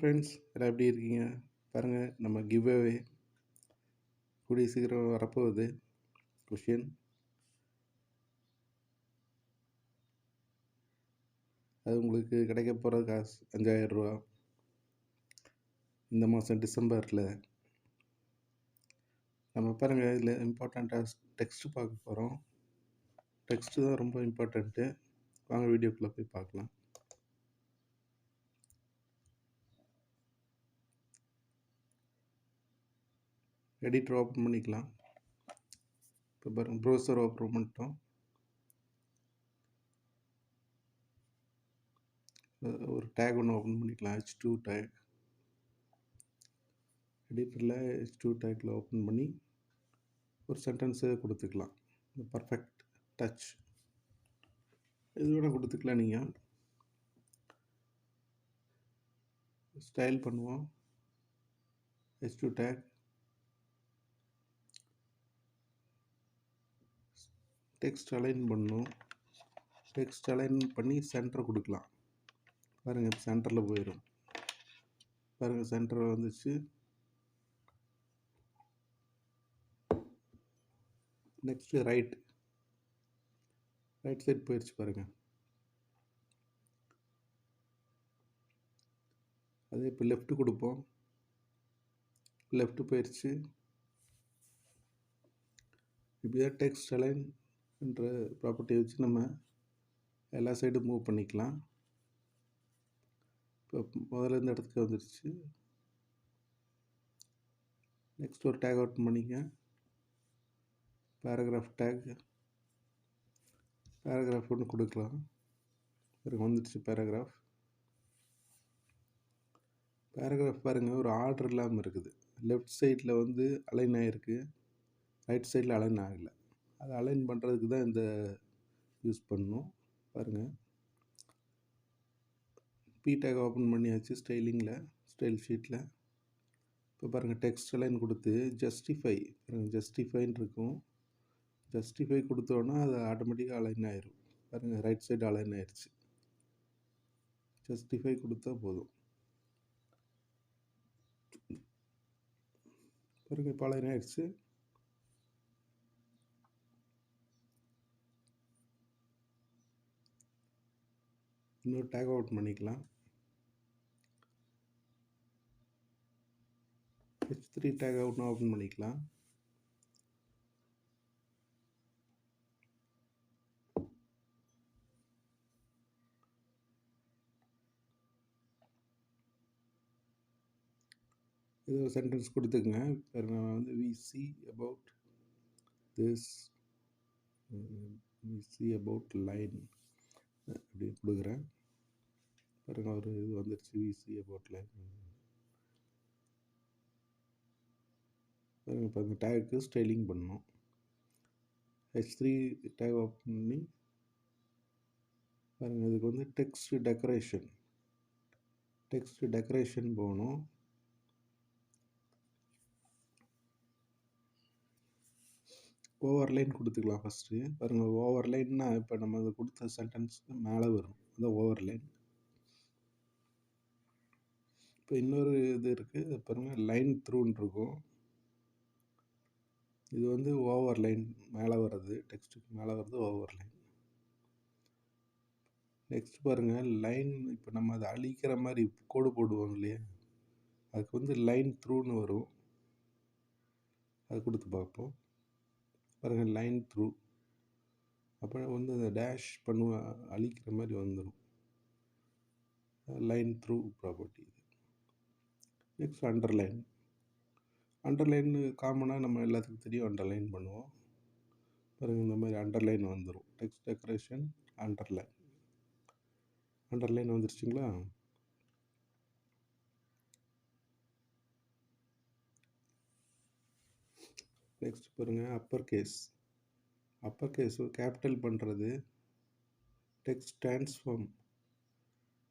Friends, எல்லாம் எப்படி இருக்கீங்க? பாருங்கள், நம்ம கிவ் அவே கூடிய சீக்கிரம் வரப்போகுது. கொஷின் அது உங்களுக்கு கிடைக்க போகிற காசு 5000 ரூபா. இந்த மாதம் டிசம்பரில் நம்ம பாருங்கள், இதில் இம்பார்ட்டண்ட்டாக டெக்ஸ்ட் பார்க்க போகிறோம். டெக்ஸ்ட்டு தான் ரொம்ப இம்பார்ட்டண்ட்டு. வாங்க வீடியோக்குள்ளே போய் பார்க்கலாம். எடிட்டர் ஓப்பன் பண்ணிக்கலாம். இப்போ பாருங்கள், ப்ரௌசர் ஓப்பன் பண்ணிட்டோம். ஒரு டேக் ஒன்று ஓப்பன் பண்ணிக்கலாம், H2 take. எடிட்டரில் H2 tackle open பண்ணி ஒரு சென்டென்ஸு கொடுத்துக்கலாம். பர்ஃபெக்ட் டச் இது வேணால் கொடுத்துக்கலாம். நீங்கள் ஸ்டைல் பண்ணுவோம். H2 டேக் டெக்ஸ்ட் அலைன் பண்ணணும். டெக்ஸ்ட் அலைன் பண்ணி சென்டர் கொடுக்கலாம். பாருங்கள், சென்டரில் போயிடும். பாருங்கள், சென்டர் வந்துச்சு. நெக்ஸ்ட்டு ரைட் சைட் போயிடுச்சு. பாருங்கள், அதே இப்போ லெஃப்ட் கொடுப்போம். லெஃப்ட் போயிடுச்சு. இப்படிதான் டெக்ஸ்ட் அலைன் என்ற ப்ராப்பர்ட்டி வச்சு நம்ம எல்லா சைடும் மூவ் பண்ணிக்கலாம். இப்போ முதல்ல இந்த இடத்துக்கு வந்துடுச்சு. நெக்ஸ்ட் ஒரு டேக் அவுட் பண்ணிங்க. பேராகிராஃப் டேக், பேராகிராஃப் ஒன்று கொடுக்கலாம். பாருங்கள், வந்துடுச்சு பேராகிராஃப். பாருங்கள், ஒரு ஆர்டர் இல்லாமல் இருக்குது. லெஃப்ட் சைடில் வந்து அலைன் ஆகிருக்கு, ரைட் சைடில் அலைன் ஆகலை. அதை அலைன் பண்ணுறதுக்கு தான் இந்த யூஸ் பண்ணணும். பாருங்கள், பி டேக் ஓப்பன் பண்ணியாச்சு. ஸ்டைல் ஷீட்டில் இப்போ பாருங்கள், டெக்ஸ்ட் அலைன் கொடுத்து ஜஸ்டிஃபை, பாருங்கள் ஜஸ்டிஃபைன்னு இருக்கும். ஜஸ்டிஃபை கொடுத்தோன்னா அது ஆட்டோமேட்டிக்காக அலைன் ஆயிரும். பாருங்கள், ரைட் சைடு அலைன் ஆயிடுச்சு. ஜஸ்டிஃபை கொடுத்தா போதும். பாருங்கள், இப்போ அலைன் ஆயிடுச்சு. இன்னொரு டேக் அவுட் பண்ணிக்கலாம். H3 டேக் அவுட்னு ஓப்பன் பண்ணிக்கலாம். இது ஒரு சென்டென்ஸ் கொடுத்துக்குங்க. இப்போ நான் வந்து we see about this, we see about line அப்படி கொடுக்குறேன். பாருங்கள், ஒரு இது வந்துடுச்சு, we see about line. பாருங்கள், இப்போ அந்த டேக்கு ஸ்டைலிங் பண்ணணும். H3 டேக் ஓப்பன் பண்ணி பாருங்கள், இதுக்கு வந்து டெக்ஸ்ட் டெக்கரேஷன் போகணும். ஓவர்லைன் கொடுத்துக்கலாம் ஃபஸ்ட்டு. பாருங்கள், ஓவர்லைன்னா இப்போ நம்ம அதை கொடுத்த சென்டென்ஸ்க்கு மேலே வரும், அந்த ஓவர்லைன். இப்போ இன்னொரு இது இருக்குது, பாருங்கள், லைன் த்ரூன்னு இருக்கும். இது வந்து ஓவர்லைன் மேலே வர்றது, டெக்ஸ்ட்டுக்கு மேலே வர்றது ஓவர்லைன். நெக்ஸ்ட் பாருங்கள், லைன் இப்போ நம்ம அதை அழிக்கிற மாதிரி கோடு போடுவோம் இல்லையா, அதுக்கு வந்து லைன் த்ரூன்னு வரும். அது கொடுத்து பார்ப்போம். பாருங்கள், லைன் த்ரூ. அப்புறம் வந்து அந்த டேஷ் அழிக்கிற மாதிரி வந்துடும். Line through property. Next underline காமனாக நம்ம எல்லாத்துக்கும் தெரியும், அண்டர்லைன் பண்ணுவோம். பாருங்கள், இந்த மாதிரி அண்டர்லைன் வந்துடும். டெக்ஸ்ட் டெக்கரேஷன் அண்டர்லைன் வந்துருச்சுங்களா? நெக்ஸ்ட் பாருங்கள், அப்பர் கேஸ் கேபிட்டல் பண்ணுறது. டெக்ஸ்ட் ட்ரான்ஸ்ஃபார்ம்,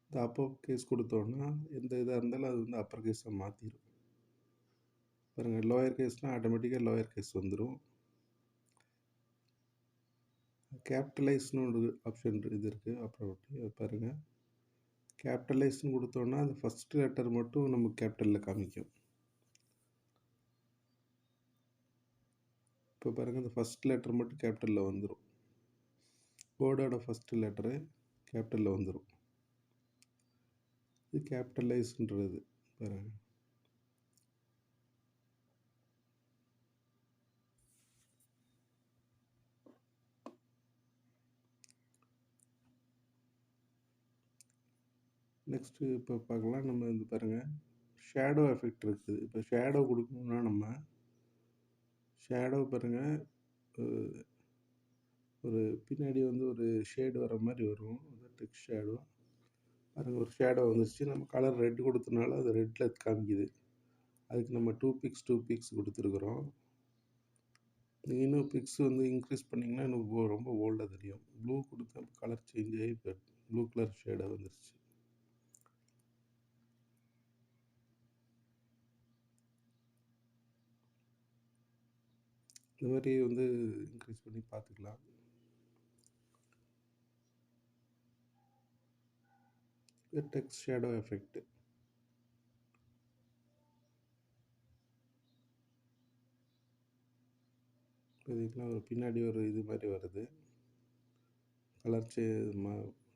இந்த அப்பர் கேஸ் கொடுத்தோன்னா எந்த இதாக இருந்தாலும் அது வந்து அப்பர் கேஸை மாற்றிடும். பாருங்கள், லோயர் கேஸ்னால் ஆட்டோமேட்டிக்காக லோயர் கேஸ் வந்துடும். கேபிட்டலைஸ்னு ஒரு ஆப்ஷன் இது இருக்குது. அப்புறம் பாருங்கள், கேபிட்டலைஸ்ன்னு கொடுத்தோன்னா அந்த ஃபஸ்ட் லெட்டர் மட்டும் நமக்கு கேபிட்டலில் காமிக்கும். இப்போ பாருங்கள், இந்த ஃபஸ்ட் லெட்டர் மட்டும் கேபிட்டலில் வந்துடும். வேர்டோட ஃபஸ்ட்டு லெட்டரு கேபிட்டலில் வந்துடும். இது கேபிட்டலைஸ்ன்றது பாருங்கள். நெக்ஸ்ட்டு இப்போ பார்க்கலாம். நம்ம வந்து பாருங்கள், ஷேடோ எஃபெக்ட் இருக்குது. இப்போ ஷேடோ கொடுக்கணுன்னா நம்ம ஷேடோ பாருங்கள், ஒரு பின்னாடி வந்து ஒரு ஷேடு வர மாதிரி வரும். டெக்ஸ்ட் ஷேடோ பாருங்கள், ஒரு ஷேடோ வந்துருச்சு. நம்ம கலர் ரெட் கொடுத்தனால அது ரெட்டில் காமிக்குது. அதுக்கு நம்ம 2 பிக்ஸ் கொடுத்துருக்குறோம். நீங்கள் இன்னும் பிக்ஸ் வந்து இன்க்ரீஸ் பண்ணிங்கன்னா இன்னும் ரொம்ப ஓல்டாக தெரியும். ப்ளூ கொடுத்தா கலர் சேஞ்ச் ஆகி இப்போ ப்ளூ கலர் ஷேடாக வந்துருச்சு. இந்த மாதிரி வந்து இன்க்ரீஸ் பண்ணி பார்த்துக்கலாம். Text shadow effect. இதுக்கெலாம் ஒரு பின்னாடி ஒரு இது மாதிரி வருது. கலர்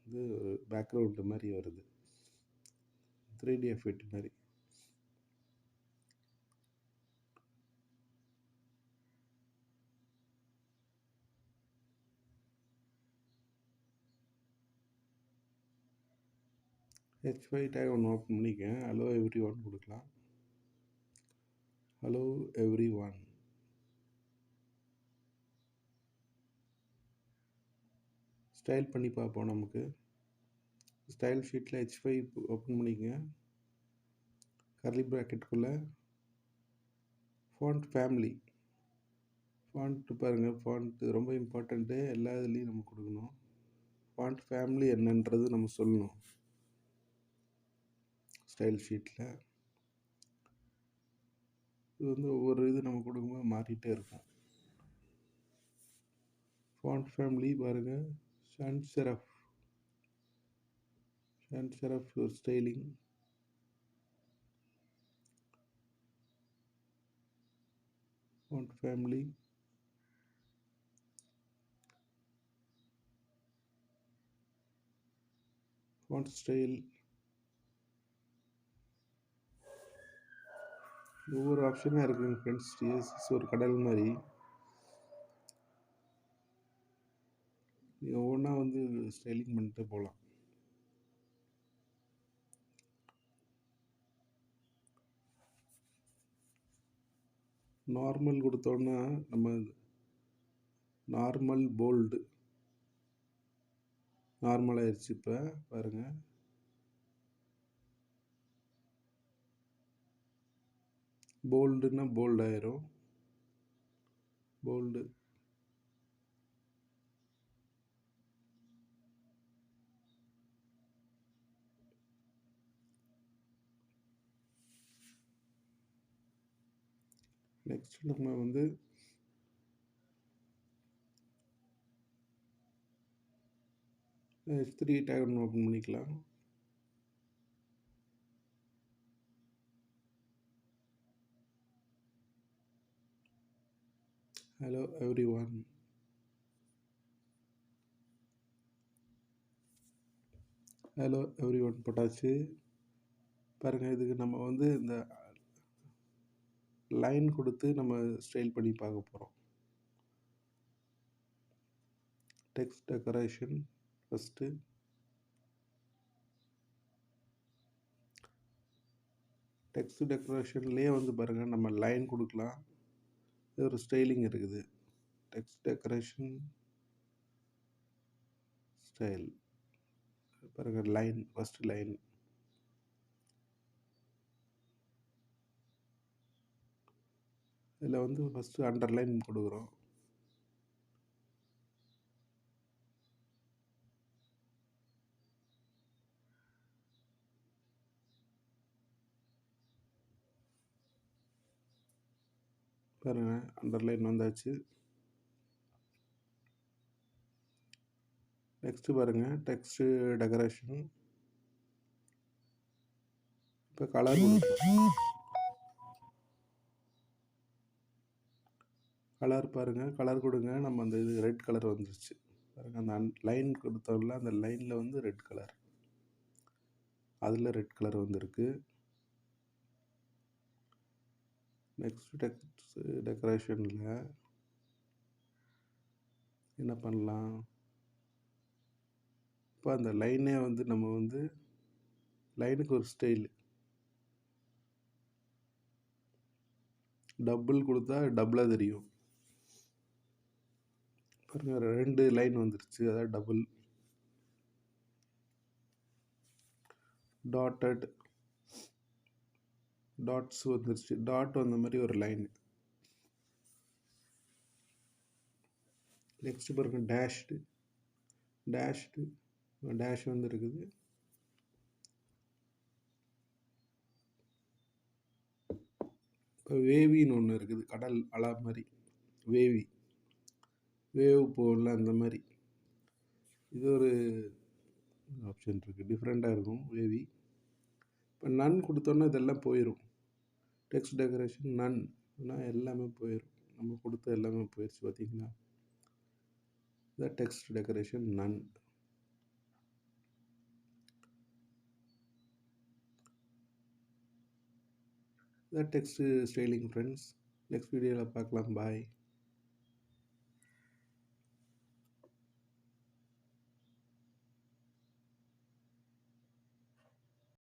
வந்து ஒரு பேக்ரவுண்டு மாதிரி வருது. 3D எஃபெக்ட் மாதிரி. H5 டேக் ஒன்று ஓப்பன் பண்ணிக்கேன். ஹலோ எவ்ரி ஒன் கொடுக்கலாம். Hello everyone. ஸ்டைல் பண்ணி பார்ப்போம். நமக்கு ஸ்டைல் ஷீட்டில் H5 ஓப்பன் பண்ணிக்கங்க. கர்லி ப்ராக்கெட்டுக்குள்ளே ஃபாண்ட் ஃபேமிலி. ஃபாண்ட்டு பாருங்கள், ஃபாண்ட்டு ரொம்ப இம்பார்ட்டண்ட்டு. எல்லா இதுலேயும் நம்ம கொடுக்கணும். ஃபாண்ட் ஃபேமிலி என்னன்றது நம்ம சொல்லணும் ஸ்டைல் ஷீட்டில். இது வந்து ஒவ்வொரு இது நம்ம கொடுக்கும்போது மாறிட்டே இருக்கும். ஃபாண்ட் ஃபேமிலி பாருங்கள், sans serif styling. Font family font style. ஒவ்வொரு ஆப்ஷனாக இருக்குங்க ஃப்ரெண்ட்ஸ். டிஎஸ்எஸ் ஒரு கடல் மாதிரி. நீங்கள் ஒவ்வொன்றா வந்து ஸ்டைலிங் பண்ணிட்டு போகலாம். நார்மல் கொடுத்தோன்னா நம்ம நார்மல் போல்டு நார்மல் ஆயிடுச்சு. இப்போ பாருங்கள், போல்டுன்னா போல்டு ஆயிரும். போல்டு நெக்ஸ்ட் நம்ம வந்து H3 டேக் ஒன்று ஓப்பன் பண்ணிக்கலாம். Hello every one. Hello every one போட்டாச்சு. பாருங்கள், இதுக்கு நம்ம வந்து இந்த லைன் கொடுத்து நம்ம ஸ்டைல் பண்ணி பார்க்க போகிறோம். Text decoration first. டெக்ஸ்ட் டெக்கரேஷன்லேயே வந்து பாருங்கள், நம்ம லைன் கொடுக்கலாம். இது ஒரு ஸ்டைலிங் இருக்குது. டெக்ஸ்ட் டெக்கரேஷன் ஸ்டைல் பாருங்கள், லைன் ஃபஸ்ட்டு லைன். இதில் வந்து ஃபஸ்ட்டு அண்டர்லைன் கொடுக்குறோம். பாருங்கள், அண்டர்லைன் வந்தாச்சு. நெக்ஸ்ட்டு பாருங்கள், டெக்ஸ்ட்டு டெக்கரேஷன். இப்போ கலர் கொடுக்கலாம். கலர் பாருங்கள், கலர் கொடுங்க. நம்ம அந்த இது ரெட் கலர் வந்துருச்சு பாருங்கள். அந்த லைன் கொடுத்தோம்ல, அந்த லைனில் வந்து ரெட் கலர், அதில் ரெட் கலர் வந்துருக்கு. நெக்ஸ்ட் டெக்கரேஷனில் என்ன பண்ணலாம்? இப்போ அந்த லைனே வந்து நம்ம வந்து லைனுக்கு ஒரு ஸ்டைல் டபுள் கொடுத்தா டபுளாக தெரியும் பாருங்க. 2 லைன் வந்துருச்சு, அதாவது டபுள். டாட்டட் டாட்ஸ் வந்துருச்சு, டாட் வந்த மாதிரி ஒரு லைன். நெக்ஸ்ட் பாருங்க, டேஷ்டு டேஷ் வந்து இருக்குது. இப்போ வேவின்னு ஒன்று இருக்குது, கடல் அலா மாதிரி வேவ் போகல அந்த மாதிரி. இது ஒரு ஆப்ஷன் இருக்குது, டிஃப்ரெண்ட்டாக இருக்கும் வேவி. இப்போ நன் கொடுத்தோன்னா இதெல்லாம் போயிடும். டெக்ஸ்ட் டெக்கரேஷன் நன்னா எல்லாமே போயிடும். நம்ம கொடுத்த எல்லாமே போயிடுச்சு பார்த்தீங்களா? இதான் டெக்ஸ்ட் டெக்கரேஷன் நன். இதான் டெக்ஸ்ட் ஸ்டைலிங் ஃப்ரெண்ட்ஸ். நெக்ஸ்ட் வீடியோவில் பார்க்கலாம். பாய்.